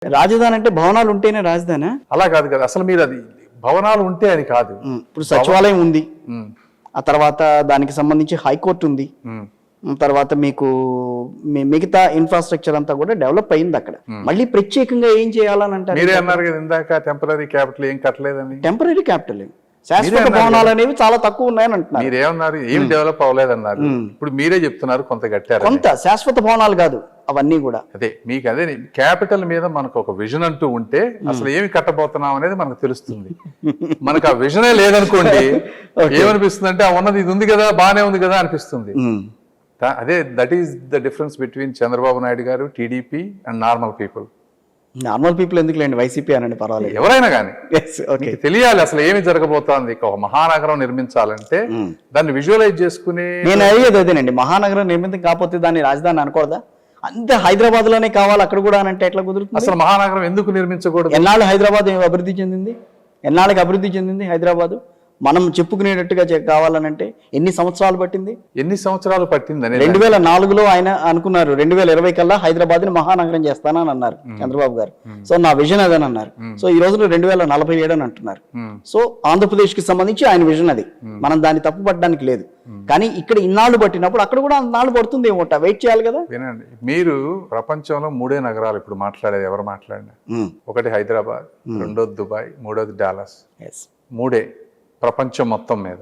రాజధాని అంటే భవనాలు ఉంటేనే రాజధాని? అలా కాదు కదా, అసలు మీరు అది భవనాలు ఉంటే అని కాదు. ఇప్పుడు సచివాలయం ఉంది, ఉమ్, ఆ తర్వాత దానికి సంబంధించి హైకోర్టు ఉంది, ఉమ్, తర్వాత మీకు మిగతా ఇన్ఫ్రాస్ట్రక్చర్ అంతా కూడా డెవలప్ అయింది అక్కడ. మళ్ళీ ప్రత్యేకంగా ఏం చేయాలని అంటారు? మీరే అన్నారు కదా ఇందాక టెంపరీ క్యాపిటల్ ఏం కట్టలేదని. టెంపరీ క్యాపిటల్ శాశ్వత భవనాలు అనేవి చాలా తక్కువ ఉన్నాయని అంటున్నారు. మీరేమన్నారు, ఏం డెవలప్ అవ్వలేదన్నారు. ఇప్పుడు మీరే చెప్తున్నారు కొంత కట్టారు. కొంత శాశ్వత భవనాలు కాదు అవన్నీ కూడా. అదే మీకు అదే క్యాపిటల్ మీద మనకు ఒక విజన్ అంటూ ఉంటే అసలు ఏమి కట్టబోతున్నాం అనేది మనకు తెలుస్తుంది. మనకు ఆ విజనే లేదనుకోండి ఏమనిపిస్తుంది అంటే ఉన్నది ఇది ఉంది కదా, బానే ఉంది కదా అనిపిస్తుంది. అదే that is the difference between Chandrababu Naidu గారు, TDP and normal people. Normal people ఎందుకు లేండి, వైసీపీ అనండి పర్వాలేదు, ఎవరైనా కానీ తెలియాలి అసలు ఏమి జరగబోతోంది. ఒక మహానగరం నిర్మించాలంటే దాన్ని విజువలైజ్ చేసుకుని. నేను అడిగేది అదేనండి, మహానగరం నిర్మితం కాకపోతే దాన్ని రాజధాని అనుకోదా? అంతే హైదరాబాద్ లోనే కావాలి అక్కడ కూడా అంటే ఎట్లా కుదురుతుంది? అసలు మహానగరం ఎందుకు నిర్మించకూడదు? ఎన్నాళ్ళు హైదరాబాద్ అభివృద్ధి చెందింది? ఎన్నాళ్ళకి అభివృద్ధి చెందింది హైదరాబాద్? మనం చెప్పుకునేటట్టుగా కావాలనంటే ఎన్ని సంవత్సరాలు పట్టింది? ఎన్ని సంవత్సరాలు పట్టిందని 2004లో ఆయన అనుకున్నారు 2020 కల్లా హైదరాబాద్ ని మహానగరం చేస్తానని అన్నారు చంద్రబాబు గారు. సో నా విజన్ అదని అన్నారు. సో ఈ రోజున 2047 అని అంటున్నారు. సో ఆంధ్రప్రదేశ్ కి సంబంధించి ఆయన విజన్ అది, మనం దాన్ని తప్పు పట్టడానికి లేదు. కానీ ఇక్కడ ఇన్నాళ్ళు పట్టినప్పుడు అక్కడ కూడా అన్నాళ్ళు పడుతుంది ఏమో, వెయిట్ చేయాలి కదా. వినండి, మీరు ప్రపంచంలో 3 నగరాలు ఇప్పుడు మాట్లాడేది, ఎవరు మాట్లాడినా ఒకటి హైదరాబాద్, రెండోది దుబాయ్, మూడోది డాలస్. 3 ప్రపంచం మొత్తం మీద.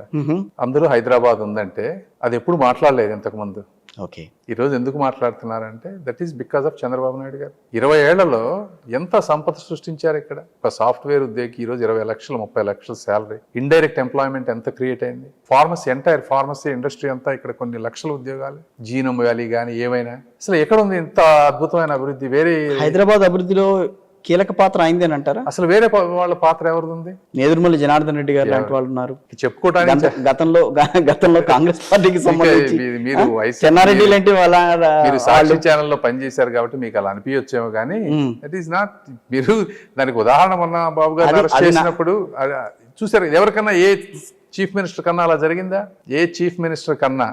అందులో హైదరాబాద్ ఉందంటే అది ఎప్పుడు మాట్లాడలేదు ఇంతకు ముందు. ఓకే, ఈ రోజు ఎందుకు మాట్లాడుతున్నారంటే that is because of Chandrababu Naidu గారు. 20 ఏళ్లలో ఎంత సంపద సృష్టించారు ఇక్కడ. ఒక సాఫ్ట్వేర్ ఉద్యోగి ఈ రోజు 20 లక్షలు 30 లక్షల శాలరీ. ఇండైరెక్ట్ ఎంప్లాయ్మెంట్ ఎంత క్రియేట్ అయింది. ఫార్మసీ, ఎంటైర్ ఫార్మసీ ఇండస్ట్రీ అంతా ఇక్కడ కొన్ని లక్షల ఉద్యోగాలు. జీనోమ్ వ్యాలీ కానీ ఏమైనా అసలు ఎక్కడ ఉంది ఇంత అద్భుతమైన అభివృద్ధి? వేరే హైదరాబాద్ అభివృద్ధిలో కీలక పాత్ర అయింది అని అంటారా? అసలు వేరే వాళ్ళ పాత్ర ఎవరిది ఉంది? నేదురుమల్లి జనార్దన్ రెడ్డి గారు లాంటి వాళ్ళు ఉన్నారు చెప్పుకోవడానికి. గతంలో కాంగ్రెస్ పార్టీకి సంబంధించి మీరు చెన్నారెడ్డి లాంటి మీరు సాక్షి ఛానల్లో పనిచేశారు కాబట్టి మీకు అలా అనిపించొచ్చేమో కానీ దట్ ఈస్ నాట్. మీరు దానికి ఉదాహరణ మొన్న బాబు గారు అరెస్ట్ చేసినప్పుడు చూసారు. ఎవరికన్నా ఏ చీఫ్ మినిస్టర్ కన్నా అలా జరిగిందా? ఏ చీఫ్ మినిస్టర్ కన్నా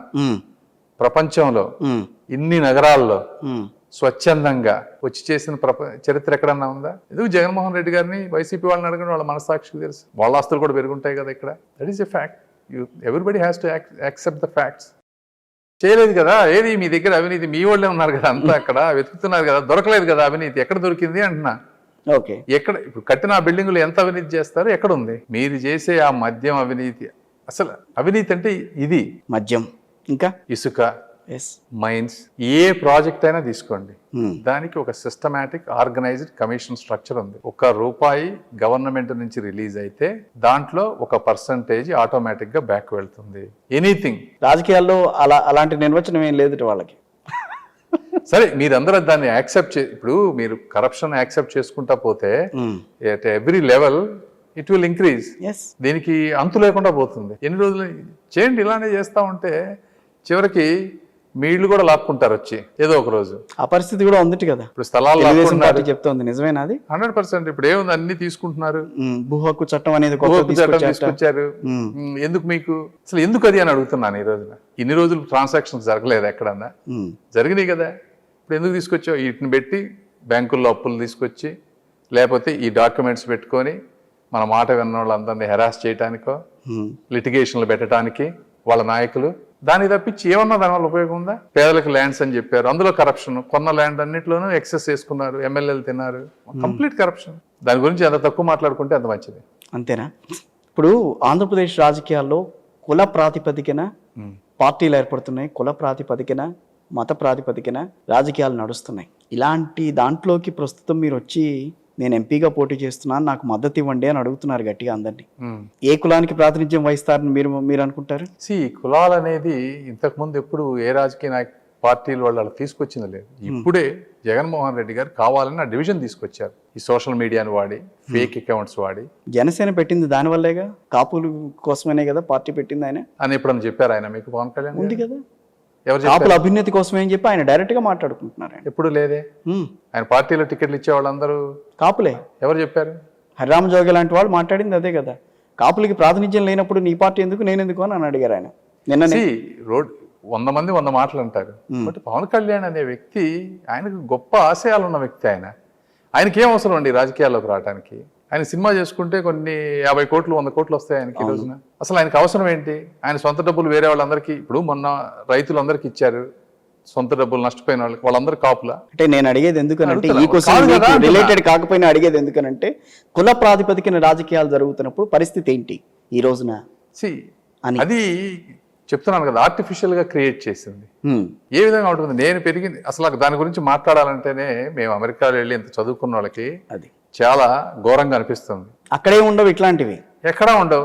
ప్రపంచంలో ఇన్ని నగరాల్లో స్వచ్ఛందంగా వచ్చి చేసిన చరిత్ర ఎక్కడన్నా ఉందా? ఎందుకు జగన్మోహన్ రెడ్డి గారిని వైసీపీ వాళ్ళని అడగండి, వాళ్ళ మనసాక్షికి తెలుసు. వాళ్ళ ఆస్తులు కూడా పెరుగుంటాయి కదా ఇక్కడ. That is a fact. Everybody has to accept the facts. చేయలేదు కదా. ఏది మీ దగ్గర అవినీతి? మీ వాళ్ళే ఉన్నారు కదా అంతా అక్కడ, వెతుకుతున్నారు కదా, దొరకలేదు కదా అవినీతి. ఎక్కడ దొరికింది అంటున్నా. ఓకే, ఎక్కడ ఇప్పుడు కట్టిన ఆ బిల్డింగులు ఎంత అవినీతి చేస్తారు? ఎక్కడ ఉంది? మీరు చేసే ఆ మద్యం అవినీతి. అసలు అవినీతి అంటే ఇది మద్యం, ఇంకా ఇసుక, మైన్స్, ఏ ప్రాజెక్ట్ అయినా తీసుకోండి, దానికి ఒక సిస్టమాటిక్ ఆర్గనైజ్డ్ కమిషన్ స్ట్రక్చర్ ఉంది. ₹1 గవర్నమెంట్ నుంచి రిలీజ్ అయితే దాంట్లో ఒక పర్సంటేజ్ ఆటోమేటిక్ గా బ్యాక్ వెళ్తుంది. ఎనీథింగ్. రాజకీయాల్లో అలాంటి నిర్వచనం ఏం లేదు వాళ్ళకి. సరే, మీరందరూ దాన్ని యాక్సెప్ట్ ఇప్పుడు మీరు కరప్షన్ యాక్సెప్ట్ చేసుకుంటా పోతే at every level it will increase. దీనికి అంతు లేకుండా పోతుంది. ఎన్ని రోజులు చేయండి ఇలానే చేస్తా ఉంటే చివరికి మీ ఇళ్ళు కూడా లాక్కుంటారు వచ్చి ఏదో ఒక రోజు. ఆ పరిస్థితి కూడా ఉంది కదా. ఇప్పుడు స్థలాలు చెప్తోంది, నిజమేనా అది? 100%. ఇప్పుడు ఏముంది, అన్ని తీసుకుంటున్నారు. భూ హక్కు చట్టం అనేది తీసుకొచ్చారు. ఎందుకు మీకు అసలు ఎందుకు అది అని అడుగుతున్నాను. ఈ రోజున ఇన్ని రోజులు ట్రాన్సాక్షన్స్ జరగలేదు ఎక్కడన్నా? జరిగినాయి కదా. ఇప్పుడు ఎందుకు తీసుకొచ్చావు? వీటిని పెట్టి బ్యాంకుల్లో అప్పులు తీసుకొచ్చి, లేకపోతే ఈ డాక్యుమెంట్స్ పెట్టుకొని మన మాట విన్న వాళ్ళందరినీ హెరాస్ చేయడానికో, లిటిగేషన్లు పెట్టడానికి వాళ్ళ నాయకులు. దాన్ని తప్పించి ఏమన్నా దానివల్ల ఉపయోగం ఉందా? పేదలకు ల్యాండ్స్ అని చెప్పారు, అందులో కరప్షన్. కొన్న ల్యాండ్ అన్నింటిలోనూ ఎక్సెస్ చేసుకున్నారు, ఎమ్మెల్యేలు తిన్నారు, కంప్లీట్ కరప్షన్. దాని గురించి ఎంత తక్కువ మాట్లాడుకుంటే అంత మంచిది. అంతేనా? ఇప్పుడు ఆంధ్రప్రదేశ్ రాజకీయాల్లో కుల ప్రాతిపదికన పార్టీలు ఏర్పడుతున్నాయి, కుల ప్రాతిపదికన, మత ప్రాతిపదికన రాజకీయాలు నడుస్తున్నాయి. ఇలాంటి దాంట్లోకి ప్రస్తుతం మీరు వచ్చి నేను ఎంపీగా పోటీ చేస్తున్నాను, నాకు మద్దతు ఇవ్వండి అని అడుగుతున్నారు గట్టిగా అందరినీ. ఏ కులానికి ప్రాతినిధ్యం వహిస్తారని మీరు అనుకుంటారు? కులాలు అనేది ఇంతకుముందు ఎప్పుడు ఏ రాజకీయ పార్టీలు వాళ్ళు తీసుకొచ్చింది లేదు. ఇప్పుడే జగన్మోహన్ రెడ్డి గారు కావాలని ఆ డివిజన్ తీసుకొచ్చారు. ఈ సోషల్ మీడియాని వాడి, ఫేక్ అకౌంట్స్ వాడి. జనసేన పెట్టింది దానివల్లేగా, కాపుల కోసమేనే కదా పార్టీ పెట్టింది ఆయన అని ఎప్పుడన్నా చెప్పారు ఆయన మీకు? పవన్ కళ్యాణ్ ఉంది కదా, కాపుల అభ్యున్నతి కోసం ఏం చెప్పి ఆయన డైరెక్ట్ గా మాట్లాడుకుంటున్నారు. ఎప్పుడు లేదే. ఆయన పార్టీలో టికెట్లు ఇచ్చే వాళ్ళందరూ కాపులే. ఎవరు చెప్పారు? హరిరామ జోగి లాంటి వాళ్ళు మాట్లాడింది అదే కదా. కాపులకి ప్రాతినిధ్యం లేనప్పుడు నీ పార్టీ ఎందుకు, నేను ఎందుకు అని అడిగారు ఆయన. నిన్న 100 మంది 100 మాటలు అంటారు. బట్ పవన్ కళ్యాణ్ అనే వ్యక్తి, ఆయనకు గొప్ప ఆశయాలు ఉన్న వ్యక్తి. ఆయన ఆయనకి ఏం అవసరం అండి రాజకీయాల్లోకి రావడానికి? ఆయన సినిమా చేసుకుంటే కొన్ని 50 కోట్లు 100 కోట్లు వస్తాయి ఆయనకి ఈ రోజున. అసలు ఆయనకు అవసరం ఏంటి? ఆయన సొంత డబ్బులు వేరే వాళ్ళందరికీ, ఇప్పుడు మొన్న రైతులందరికీ ఇచ్చారు సొంత డబ్బులు, నష్టపోయిన వాళ్ళందరూ కాపులా. అంటే నేను అడిగేది ఎందుకనంటే అడుగుతున్నా. ఈ క్వశ్చన్ కాదు కదా, రిలేటెడ్ కాకపోయినా అడిగేది ఎందుకనంటే కుల ప్రాతిపదికన రాజకీయాలు జరుగుతున్నప్పుడు పరిస్థితి ఏంటి ఈ రోజున అని. అది చెప్తున్నాను కదా, ఆర్టిఫిషియల్ గా క్రియేట్ చేసింది. ఏ విధంగా ఉంటుంది? నేను పెరిగింది అసలు దాని గురించి మాట్లాడాలంటేనే మేము అమెరికాలో వెళ్ళి ఇంత చదువుకున్న వాళ్ళకి అది చాలా ఘోరంగా అనిపిస్తుంది. అక్కడే ఉండవు ఇట్లాంటివి, ఎక్కడా ఉండవు.